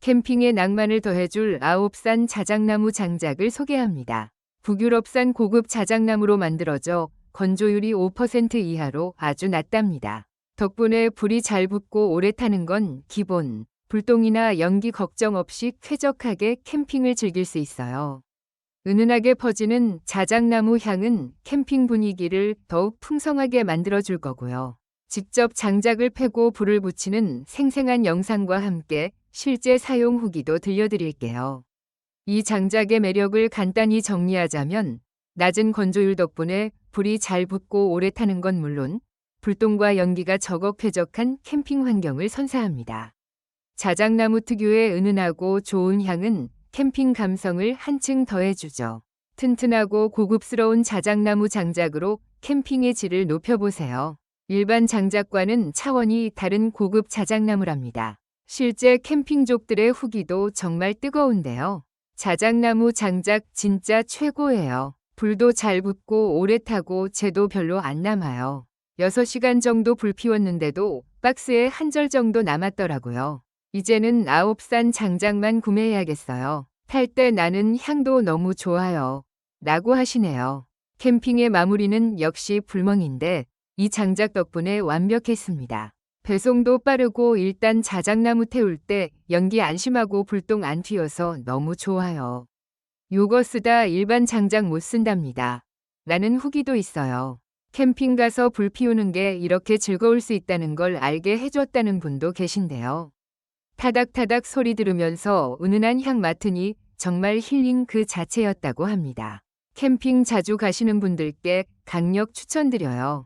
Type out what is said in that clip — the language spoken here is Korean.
캠핑의 낭만을 더해줄 아홉산 자작나무 장작을 소개합니다. 북유럽산 고급 자작나무로 만들어져 건조율이 5% 이하로 아주 낮답니다. 덕분에 불이 잘 붙고 오래 타는 건 기본, 불똥이나 연기 걱정 없이 쾌적하게 캠핑을 즐길 수 있어요. 은은하게 퍼지는 자작나무 향은 캠핑 분위기를 더욱 풍성하게 만들어줄 거고요. 직접 장작을 패고 불을 붙이는 생생한 영상과 함께 실제 사용 후기도 들려드릴게요. 이 장작의 매력을 간단히 정리하자면 낮은 건조율 덕분에 불이 잘 붙고 오래 타는 건 물론 불똥과 연기가 적어 쾌적한 캠핑 환경을 선사합니다. 자작나무 특유의 은은하고 좋은 향은 캠핑 감성을 한층 더해주죠. 튼튼하고 고급스러운 자작나무 장작으로 캠핑의 질을 높여보세요. 일반 장작과는 차원이 다른 고급 자작나무랍니다. 실제 캠핑족들의 후기도 정말 뜨거운데요. 자작나무 장작 진짜 최고예요. 불도 잘 붙고 오래 타고 재도 별로 안 남아요. 6시간 정도 불 피웠는데도 박스에 한 절 정도 남았더라고요. 이제는 아홉산 장작만 구매해야겠어요. 탈 때 나는 향도 너무 좋아요. 라고 하시네요. 캠핑의 마무리는 역시 불멍인데 이 장작 덕분에 완벽했습니다. 배송도 빠르고 일단 자작나무 태울 때 연기 안심하고 불똥 안 튀어서 너무 좋아요. 요거 쓰다 일반 장작 못 쓴답니다. 라는 후기도 있어요. 캠핑 가서 불 피우는 게 이렇게 즐거울 수 있다는 걸 알게 해줬다는 분도 계신데요. 타닥타닥 소리 들으면서 은은한 향 맡으니 정말 힐링 그 자체였다고 합니다. 캠핑 자주 가시는 분들께 강력 추천드려요.